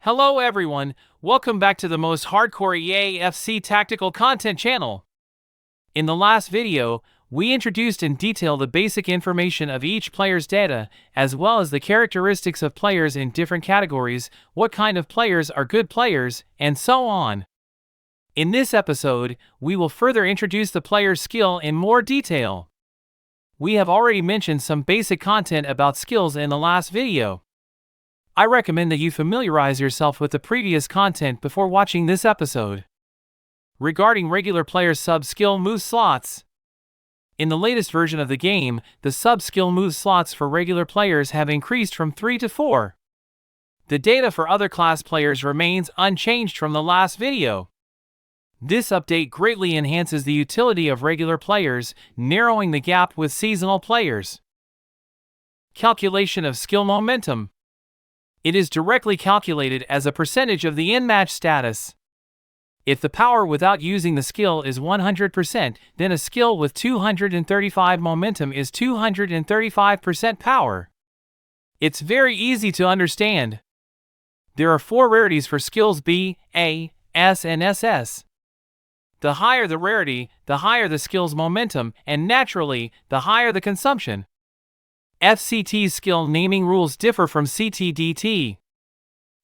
Hello everyone, welcome back to the most hardcore EA FC tactical content channel. In the last video, we introduced in detail the basic information of each player's data, as well as the characteristics of players in different categories, what kind of players are good players, and so on. In this episode, we will further introduce the player's skill in more detail. We have already mentioned some basic content about skills in the last video. I recommend that you familiarize yourself with the previous content before watching this episode. Regarding regular player sub-skill move slots. In the latest version of the game, the sub-skill move slots for regular players have increased from 3 to 4. The data for other class players remains unchanged from the last video. This update greatly enhances the utility of regular players, narrowing the gap with seasonal players. Calculation of skill momentum. It is directly calculated as a percentage of the in-match status. If the power without using the skill is 100%, then a skill with 235 momentum is 235% power. It's very easy to understand. There are 4 rarities for skills B, A, S and SS. The higher the rarity, the higher the skill's momentum, and naturally, the higher the consumption. FCT's skill naming rules differ from CTDT.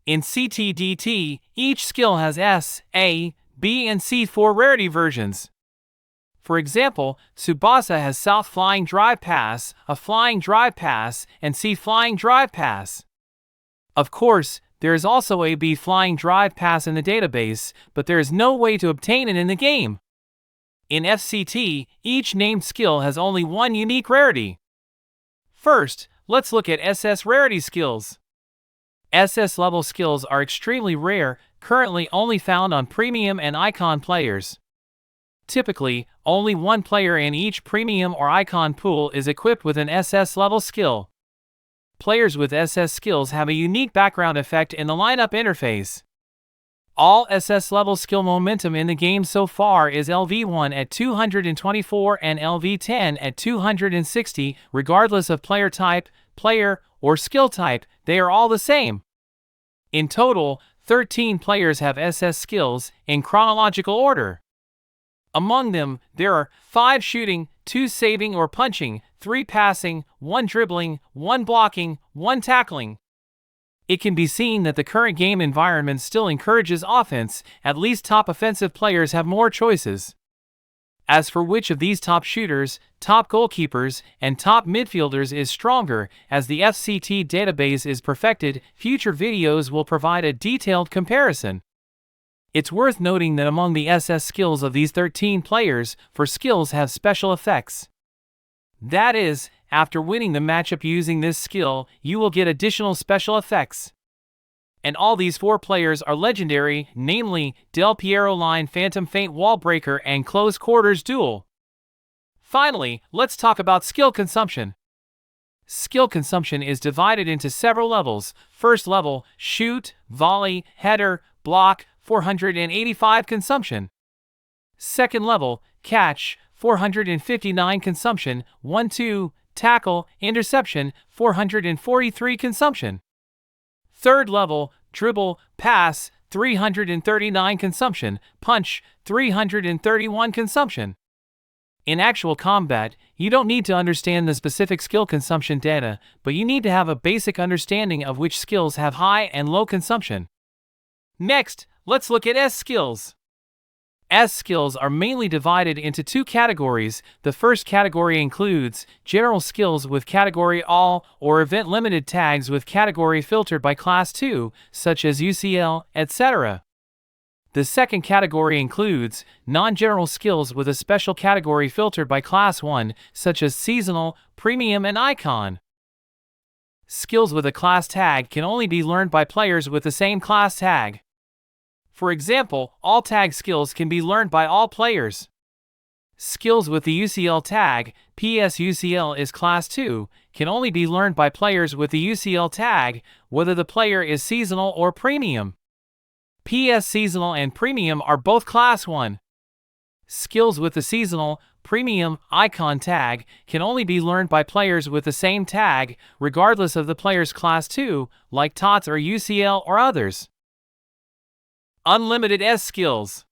In CTDT, each skill has S, A, B and C 4 rarity versions. For example, Tsubasa has South Flying Drive Pass, a Flying Drive Pass, and C Flying Drive Pass. Of course, there is also a B Flying Drive Pass in the database, but there is no way to obtain it in the game. In FCT, each named skill has only one unique rarity. First, let's look at SS rarity skills. SS level skills are extremely rare, currently only found on premium and icon players. Typically, only one player in each premium or icon pool is equipped with an SS level skill. Players with SS skills have a unique background effect in the lineup interface. All SS level skill momentum in the game so far is LV1 at 224 and LV10 at 260, regardless of player type, player, or skill type, they are all the same. In total, 13 players have SS skills, in chronological order. Among them, there are 5 shooting, 2 saving or punching, 3 passing, 1 dribbling, 1 blocking, 1 tackling. It can be seen that the current game environment still encourages offense, at least top offensive players have more choices. As for which of these top shooters, top goalkeepers, and top midfielders is stronger, as the FCT database is perfected, future videos will provide a detailed comparison. It's worth noting that among the SS skills of these 13 players, 4 skills have special effects. That is, after winning the matchup using this skill, you will get additional special effects. And all these 4 players are legendary, namely, Del Piero Line Phantom Feint Wallbreaker and Close Quarters Duel. Finally, let's talk about skill consumption. Skill consumption is divided into several levels. First level, shoot, volley, header, block, 485 consumption. Second level, catch, 459 consumption, 1-2, tackle, interception, 443 consumption. Third level, dribble, pass, 339 consumption, punch, 331 consumption. In actual combat, you don't need to understand the specific skill consumption data, but you need to have a basic understanding of which skills have high and low consumption. Next, let's look at S skills. S skills are mainly divided into 2 categories. The first category includes general skills with category all or event limited tags with category filtered by class 2, such as UCL, etc. The second category includes non-general skills with a special category filtered by class 1, such as seasonal, premium and icon. Skills with a class tag can only be learned by players with the same class tag. For example, all tag skills can be learned by all players. Skills with the UCL tag, PS UCL is class 2, can only be learned by players with the UCL tag, whether the player is seasonal or premium. PS seasonal and premium are both class 1. Skills with the seasonal, premium, icon tag can only be learned by players with the same tag, regardless of the player's class 2, like TOTS or UCL or others. Unlimited S skills.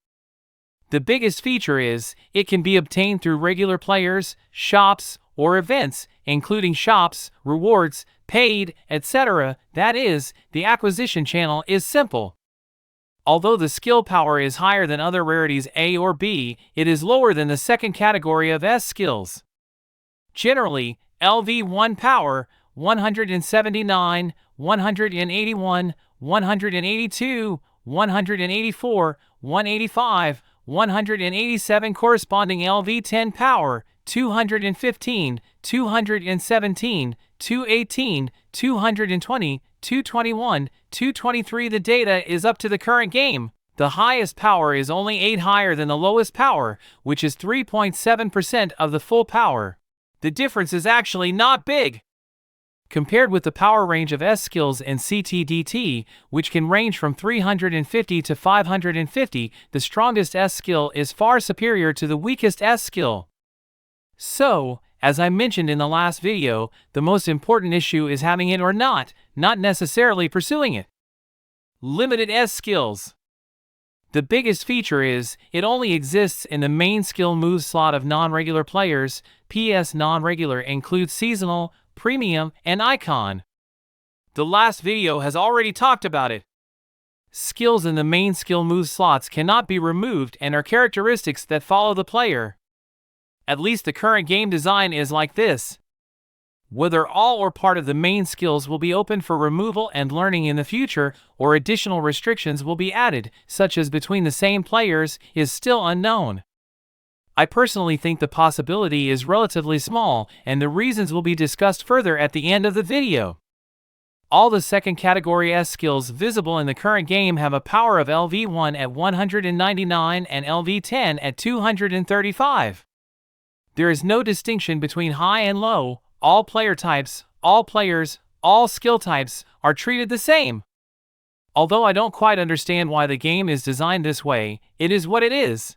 The biggest feature is, it can be obtained through regular players, shops, or events, including shops, rewards, paid, etc. That is, the acquisition channel is simple. Although the skill power is higher than other rarities A or B, it is lower than the second category of S skills. Generally, LV1 power, 179, 181, 182, 184, 185, 187 corresponding LV10 power, 215, 217, 218, 220, 221, 223. The data is up to the current game. The highest power is only 8 higher than the lowest power, which is 3.7% of the full power. The difference is actually not big. Compared with the power range of S skills in CTDT, which can range from 350 to 550, the strongest S skill is far superior to the weakest S skill. So, as I mentioned in the last video, the most important issue is having it or not necessarily pursuing it. Limited S skills. The biggest feature is, it only exists in the main skill move slot of non-regular players. PS non-regular includes seasonal, premium, and icon. The last video has already talked about it. Skills in the main skill move slots cannot be removed and are characteristics that follow the player. At least the current game design is like this. Whether all or part of the main skills will be open for removal and learning in the future, or additional restrictions will be added, such as between the same players, is still unknown. I personally think the possibility is relatively small, and the reasons will be discussed further at the end of the video. All the second category S skills visible in the current game have a power of LV1 at 199 and LV10 at 235. There is no distinction between high and low. All player types, all players, all skill types are treated the same. Although I don't quite understand why the game is designed this way, it is what it is.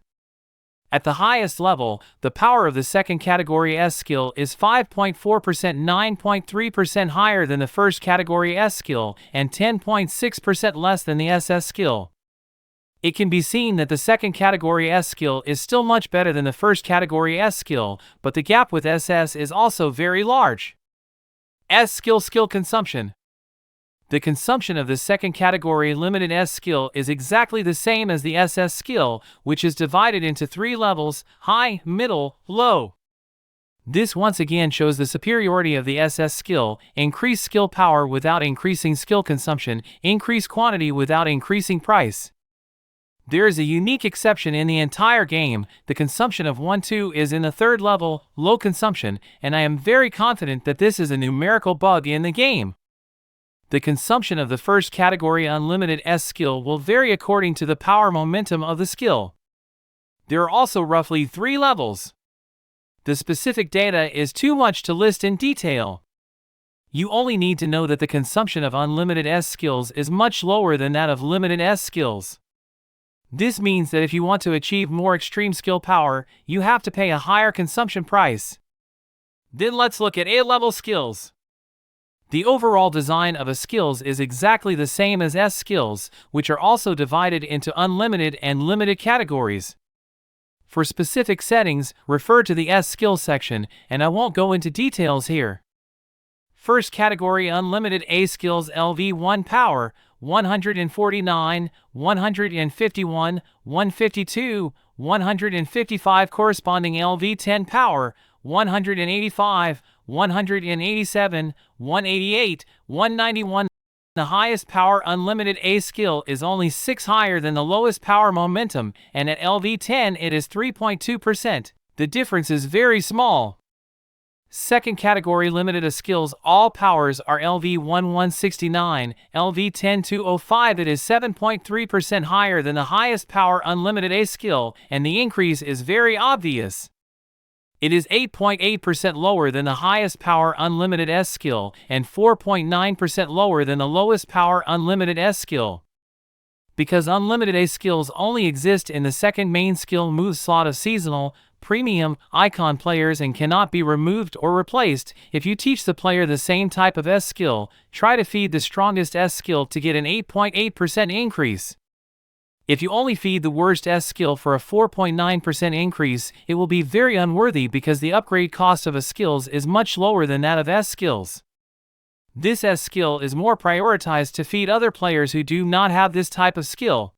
At the highest level, the power of the second category S skill is 5.4%, 9.3% higher than the first category S skill, and 10.6% less than the SS skill. It can be seen that the second category S skill is still much better than the first category S skill, but the gap with SS is also very large. S skill consumption. The consumption of the second category limited S skill is exactly the same as the SS skill, which is divided into 3 levels: high, middle, low. This once again shows the superiority of the SS skill: increase skill power without increasing skill consumption, increase quantity without increasing price. There is a unique exception in the entire game. The consumption of 1-2 is in the 3rd level, low consumption, and I am very confident that this is a numerical bug in the game. The consumption of the first category unlimited S skill will vary according to the power momentum of the skill. There are also roughly 3 levels. The specific data is too much to list in detail. You only need to know that the consumption of unlimited S skills is much lower than that of limited S skills. This means that if you want to achieve more extreme skill power, you have to pay a higher consumption price. Then let's look at A-level skills. The overall design of a skills is exactly the same as S skills, which are also divided into unlimited and limited categories. For specific settings, refer to the S skills section, and I won't go into details here. First category unlimited A skills LV1 power, 149, 151, 152, 155 corresponding LV10 power, 185, 187, 188, 191. The highest power unlimited A skill is only 6 higher than the lowest power momentum, and at LV10 it is 3.2%. The difference is very small. Second category limited A skills all powers are LV1 169, LV10 205. It is 7.3% higher than the highest power unlimited A skill, and the increase is very obvious. It is 8.8% lower than the highest power unlimited S skill, and 4.9% lower than the lowest power unlimited S skill. Because unlimited A skills only exist in the second main skill move slot of seasonal, premium, icon players and cannot be removed or replaced, if you teach the player the same type of S skill, try to feed the strongest S skill to get an 8.8% increase. If you only feed the worst S skill for a 4.9% increase, it will be very unworthy because the upgrade cost of a skills is much lower than that of S skills. This S skill is more prioritized to feed other players who do not have this type of skill.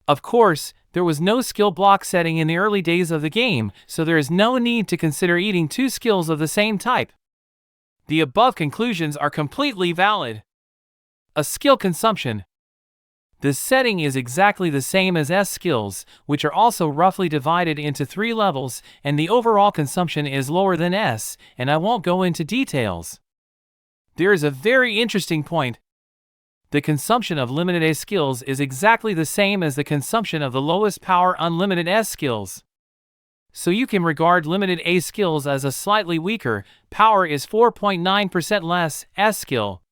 Of course, there was no skill block setting in the early days of the game, so there is no need to consider eating two skills of the same type. The above conclusions are completely valid. A skill consumption. The setting is exactly the same as S skills, which are also roughly divided into 3 levels, and the overall consumption is lower than S, and I won't go into details. There is a very interesting point. The consumption of limited A skills is exactly the same as the consumption of the lowest power unlimited S skills. So you can regard limited A skills as a slightly weaker, power is 4.9% less, S skill.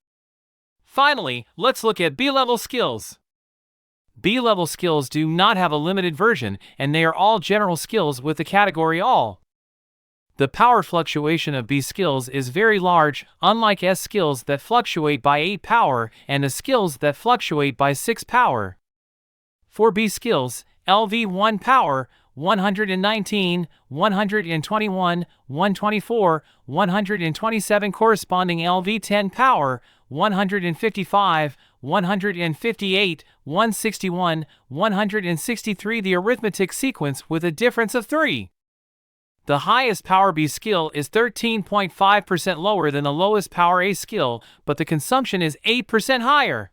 Finally, let's look at B-level skills. B-level skills do not have a limited version, and they are all general skills with the category All. The power fluctuation of B skills is very large, unlike S skills that fluctuate by 8 power and the skills that fluctuate by 6 power. For B skills, LV1 power, 119, 121, 124, 127 corresponding LV10 power, 155, 158, 161, 163 the arithmetic sequence with a difference of 3. The highest power B skill is 13.5% lower than the lowest power A skill, but the consumption is 8% higher.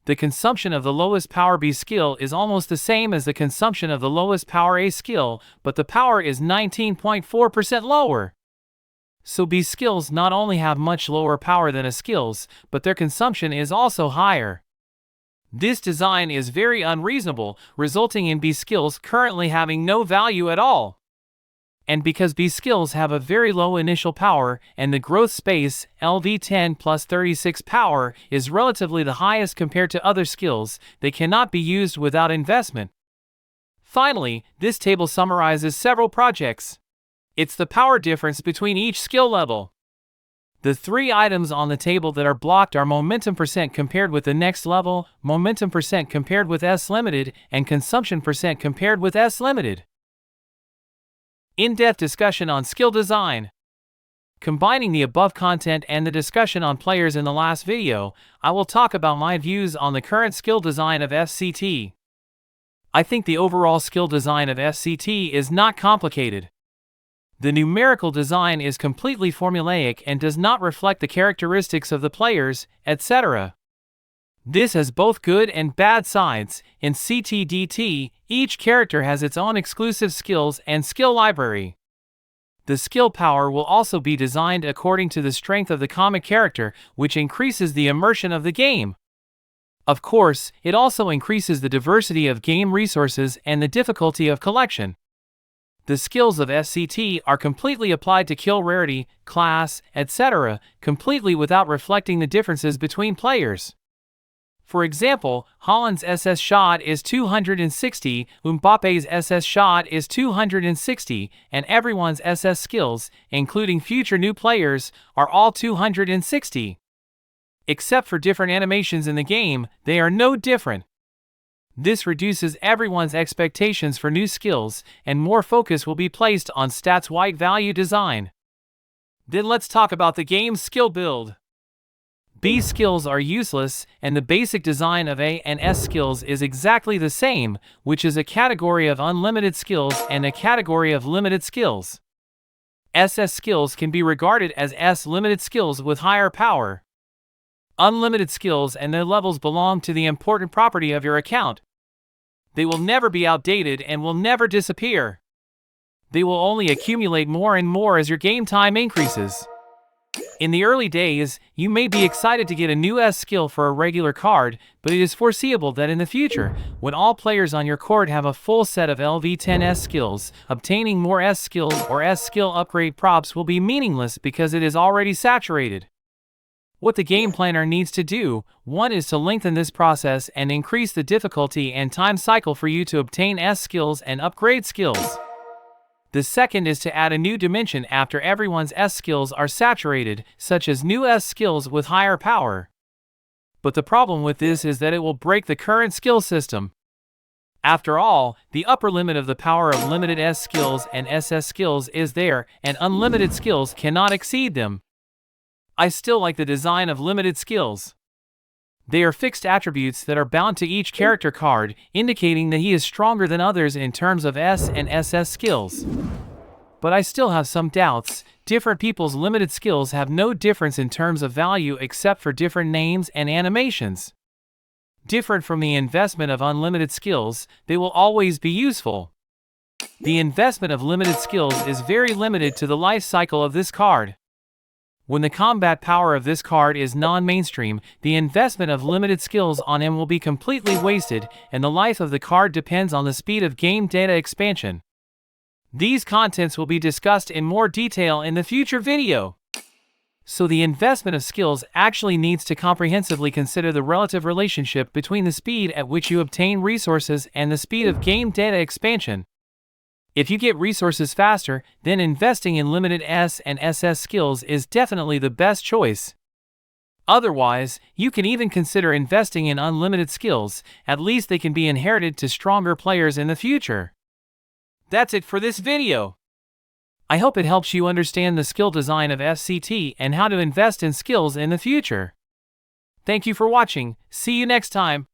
The consumption of the lowest power B skill is almost the same as the consumption of the lowest power A skill, but the power is 19.4% lower. So B skills not only have much lower power than A skills, but their consumption is also higher. This design is very unreasonable, resulting in B skills currently having no value at all. And because B skills have a very low initial power, and the growth space, LV10 plus 36 power, is relatively the highest compared to other skills, they cannot be used without investment. Finally, this table summarizes several projects. It's the power difference between each skill level. The 3 items on the table that are blocked are momentum percent compared with the next level, momentum percent compared with S limited, and consumption percent compared with S limited. In-depth discussion on skill design. Combining the above content and the discussion on players in the last video, I will talk about my views on the current skill design of FCT. I think the overall skill design of FCT is not complicated. The numerical design is completely formulaic and does not reflect the characteristics of the players, etc. This has both good and bad sides. In CTDT, each character has its own exclusive skills and skill library. The skill power will also be designed according to the strength of the comic character, which increases the immersion of the game. Of course, it also increases the diversity of game resources and the difficulty of collection. The skills of FCT are completely applied to kill rarity, class, etc., completely without reflecting the differences between players. For example, Haaland's SS shot is 260, Mbappe's SS shot is 260, and everyone's SS skills, including future new players, are all 260. Except for different animations in the game, they are no different. This reduces everyone's expectations for new skills, and more focus will be placed on stats white value design. Then let's talk about the game's skill build. B skills are useless, and the basic design of A and S skills is exactly the same, which is a category of unlimited skills and a category of limited skills. SS skills can be regarded as S limited skills with higher power. Unlimited skills and their levels belong to the important property of your account. They will never be outdated and will never disappear. They will only accumulate more and more as your game time increases. In the early days, you may be excited to get a new S skill for a regular card, but it is foreseeable that in the future, when all players on your court have a full set of LV10 S skills, obtaining more S skills or S skill upgrade props will be meaningless because it is already saturated. What the game planner needs to do, one is to lengthen this process and increase the difficulty and time cycle for you to obtain S skills and upgrade skills. The second is to add a new dimension after everyone's S skills are saturated, such as new S skills with higher power. But the problem with this is that it will break the current skill system. After all, the upper limit of the power of limited S skills and SS skills is there, and unlimited skills cannot exceed them. I still like the design of limited skills. They are fixed attributes that are bound to each character card, indicating that he is stronger than others in terms of S and SS skills. But I still have some doubts. Different people's limited skills have no difference in terms of value except for different names and animations. Different from the investment of unlimited skills, they will always be useful. The investment of limited skills is very limited to the life cycle of this card. When the combat power of this card is non-mainstream, the investment of limited skills on him will be completely wasted, and the life of the card depends on the speed of game data expansion. These contents will be discussed in more detail in the future video. So the investment of skills actually needs to comprehensively consider the relative relationship between the speed at which you obtain resources and the speed of game data expansion. If you get resources faster, then investing in limited S and SS skills is definitely the best choice. Otherwise, you can even consider investing in unlimited skills, at least they can be inherited to stronger players in the future. That's it for this video. I hope it helps you understand the skill design of FCT and how to invest in skills in the future. Thank you for watching. See you next time.